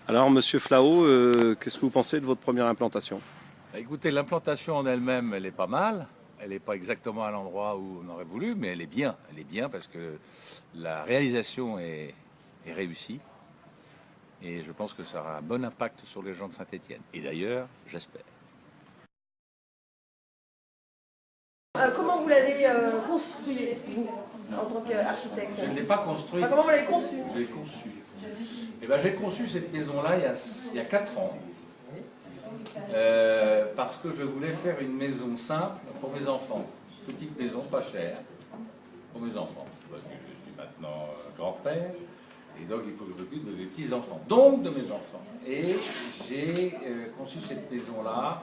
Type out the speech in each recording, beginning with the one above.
Alors, Monsieur Flao, qu'est-ce que vous pensez de votre première implantation? Bah, écoutez, l'implantation en elle-même, elle est pas mal. Elle n'est pas exactement à l'endroit où on aurait voulu, mais elle est bien. Elle est bien parce que la réalisation est réussie. Et je pense que ça aura un bon impact sur les gens de Saint-Étienne. Et d'ailleurs, j'espère. Comment vous l'avez construit, vous, en tant qu'architecte? Je ne l'ai pas construit. Enfin, comment vous l'avez conçu? Je l'ai conçu. Eh ben, j'ai conçu cette maison-là il y a 4 ans. Parce que je voulais faire une maison simple pour mes enfants. Petite maison, pas chère, pour mes enfants. Parce que je suis maintenant grand-père, et donc il faut que je m'occupe de mes petits-enfants, donc de mes enfants. Et j'ai conçu cette maison-là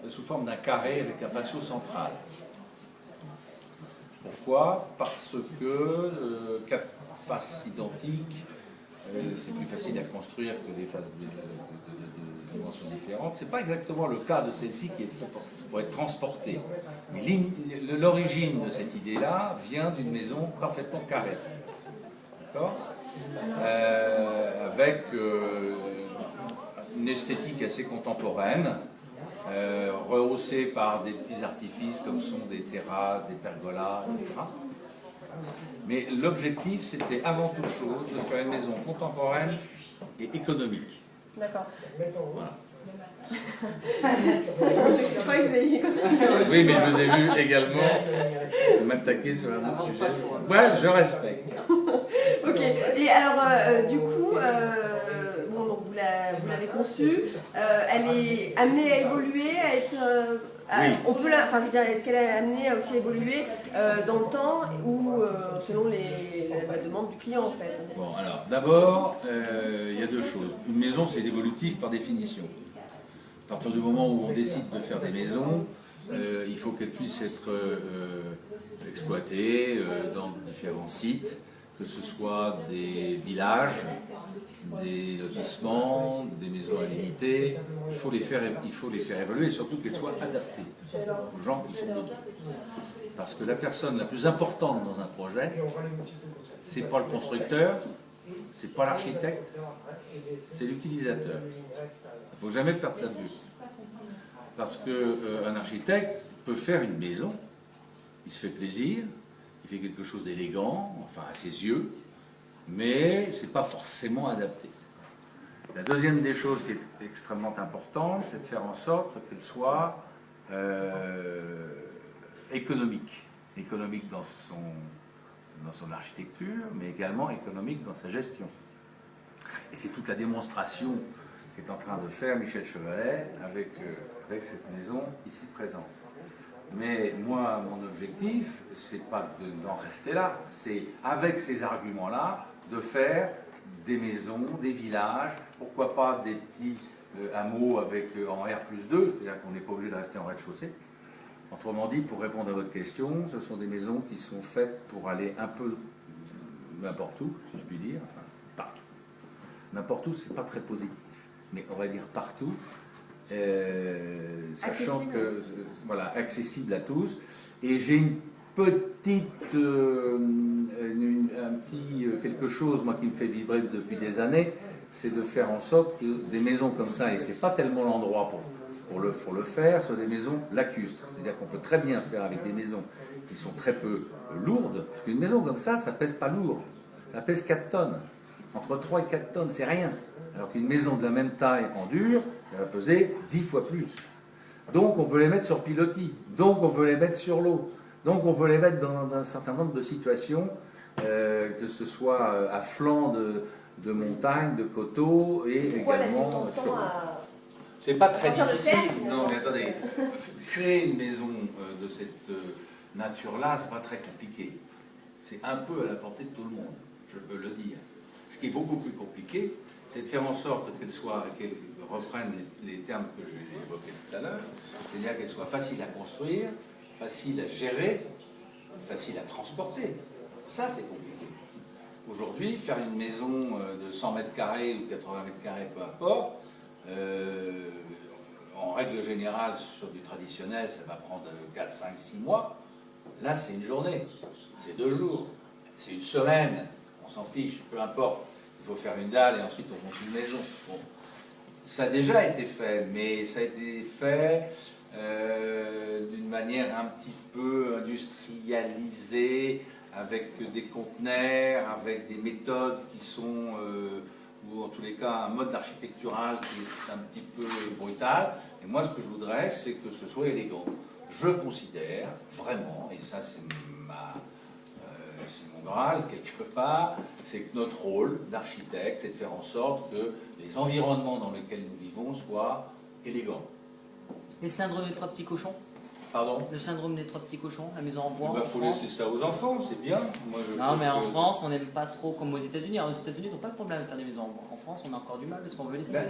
sous forme d'un carré avec un patio central. Pourquoi? Parce que 4 faces identiques, c'est plus facile à construire que des faces de dimensions différentes. Ce n'est pas exactement le cas de celle-ci qui est faite pour être transportée. Mais l'origine de cette idée-là vient d'une maison parfaitement carrée. D'accord? Avec une esthétique assez contemporaine, rehaussée par des petits artifices comme sont des terrasses, des pergolas, etc. Mais l'objectif, c'était avant toute chose de faire une maison contemporaine et économique. D'accord. Voilà. Je croyais que vous alliez continuer. Oui, mais je vous ai vu également m'attaquer sur un autre sujet. Ouais, je respecte. Ok. Et alors, du coup, bon, donc vous l'avez conçue. Elle est amenée à évoluer, à être. Oui. On peut enfin, je veux dire, est-ce qu'elle est amenée à aussi évoluer dans le temps ou selon la demande du client en fait? Bon, alors, d'abord, il y a deux choses. Une maison, c'est évolutif par définition. À partir du moment où on décide de faire des maisons, il faut qu'elles puissent être exploitées dans différents sites, que ce soit des villages, des lotissements, des maisons à l'unité. Il faut les faire évoluer et surtout qu'elles soient adaptées aux gens qui sont dedans. Parce que la personne la plus importante dans un projet, c'est pas le constructeur, c'est pas l'architecte, c'est l'utilisateur. Il ne faut jamais perdre ça de vue. Parce qu'un architecte peut faire une maison, il se fait plaisir, il fait quelque chose d'élégant, enfin à ses yeux, mais ce n'est pas forcément adapté. La deuxième des choses qui est extrêmement importante, c'est de faire en sorte qu'elle soit économique. Économique dans son architecture, mais également économique dans sa gestion. Et c'est toute la démonstration qu'est en train de faire Michel Chevalet avec cette maison ici présente. Mais moi, mon objectif, c'est pas d'en rester là, c'est avec ces arguments-là de faire des maisons, des villages, pourquoi pas des petits hameaux en R+2, c'est-à-dire qu'on n'est pas obligé de rester en rez-de-chaussée. Autrement dit, pour répondre à votre question, ce sont des maisons qui sont faites pour aller un peu n'importe où, si je puis dire, enfin partout. N'importe où, c'est pas très positif, mais on va dire partout, sachant que voilà, accessible à tous. Et j'ai une petite, quelque chose moi qui me fait vibrer depuis des années, c'est de faire en sorte que des maisons comme ça, et c'est pas tellement l'endroit pour le faire, soient des maisons lacustres. C'est-à-dire qu'on peut très bien faire avec des maisons qui sont très peu lourdes, parce qu'une maison comme ça pèse pas lourd, ça pèse 4 tonnes. Entre 3 et 4 tonnes, c'est rien. Alors qu'une maison de la même taille en dur, ça va peser 10 fois plus. Donc on peut les mettre sur pilotis, donc on peut les mettre sur l'eau, donc on peut les mettre dans un certain nombre de situations, que ce soit à flanc de montagne, de coteaux et également sur l'eau. C'est pas très difficile. Non, mais attendez, créer une maison de cette nature-là, c'est pas très compliqué. C'est un peu à la portée de tout le monde, je peux le dire. Ce qui est beaucoup plus compliqué, c'est de faire en sorte qu'elle reprenne les termes que j'ai évoqués tout à l'heure, c'est-à-dire qu'elle soit facile à construire, facile à gérer, facile à transporter. Ça, c'est compliqué. Aujourd'hui, faire une maison de 100 mètres carrés ou 80 mètres carrés, peu importe, en règle générale, sur du traditionnel, ça va prendre 4, 5, 6 mois. Là, c'est une journée, c'est 2 jours, c'est une semaine, on s'en fiche, peu importe. Il faut faire une dalle et ensuite on monte une maison. Bon. Ça a déjà été fait, mais ça a été fait d'une manière un petit peu industrialisée, avec des conteneurs, avec des méthodes qui sont, ou en tous les cas un mode architectural qui est un petit peu brutal. Et moi, ce que je voudrais, c'est que ce soit élégant. Je considère vraiment, et ça c'est mon Graal quelque part, c'est que notre rôle d'architecte, c'est de faire en sorte que les environnements dans lesquels nous vivons soient élégants. Les syndromes des trois petits cochons. Pardon? Le syndrome des trois petits cochons, la maison en bois. Il faut laisser ça aux enfants, c'est bien. Moi, non, mais en France, on n'aime pas trop comme aux États-Unis. Aux États-Unis, ils n'ont pas de problème à faire des maisons en bois. En France, on a encore du mal parce qu'on veut laisser ben,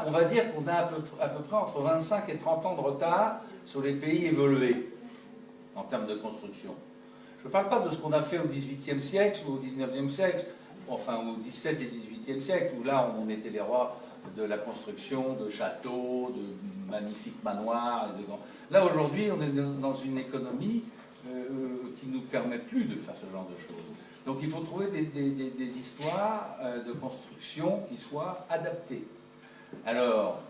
on va dire qu'on a à peu près entre 25 et 30 ans de retard sur les pays évolués en termes de construction. Je ne parle pas de ce qu'on a fait au XVIIIe siècle ou au XIXe siècle, enfin au XVIIe et XVIIIe siècle, où là on était les rois de la construction de châteaux, de magnifiques manoirs. Là aujourd'hui on est dans une économie qui ne nous permet plus de faire ce genre de choses. Donc il faut trouver des histoires de construction qui soient adaptées. Alors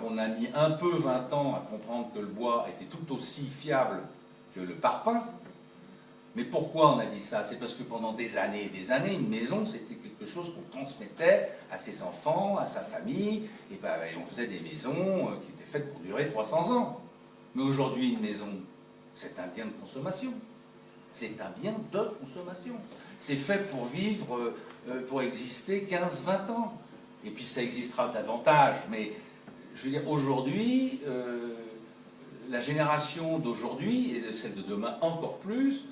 on a mis un peu 20 ans à comprendre que le bois était tout aussi fiable que le parpaing. Mais pourquoi on a dit ça? C'est parce que pendant des années et des années, une maison, c'était quelque chose qu'on transmettait à ses enfants, à sa famille, et on faisait des maisons qui étaient faites pour durer 300 ans. Mais aujourd'hui, une maison, c'est un bien de consommation. C'est un bien de consommation. C'est fait pour vivre, pour exister 15-20 ans. Et puis ça existera davantage. Mais je veux dire, aujourd'hui, la génération d'aujourd'hui, et celle de demain encore plus,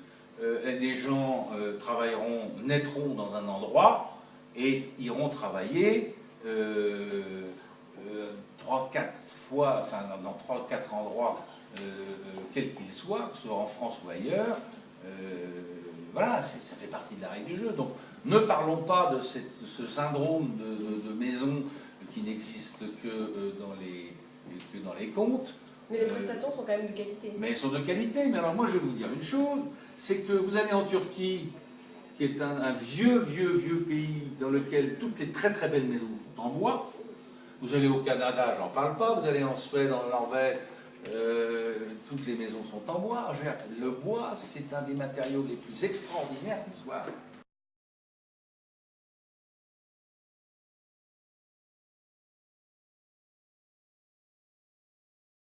les gens naîtront dans un endroit et iront travailler 3-4 fois, enfin dans 3-4 endroits, quels qu'ils soient, que ce soit en France ou ailleurs. Voilà, ça fait partie de la règle du jeu. Donc ne parlons pas de ce syndrome de maison qui n'existe que dans les contes. Mais les prestations sont quand même de qualité. Mais elles sont de qualité. Mais alors moi je vais vous dire une chose, c'est que vous allez en Turquie, qui est un vieux pays dans lequel toutes les très très belles maisons sont en bois. Vous allez au Canada, j'en parle pas. Vous allez en Suède, en Norvège, toutes les maisons sont en bois. Le bois, c'est un des matériaux les plus extraordinaires qui soient.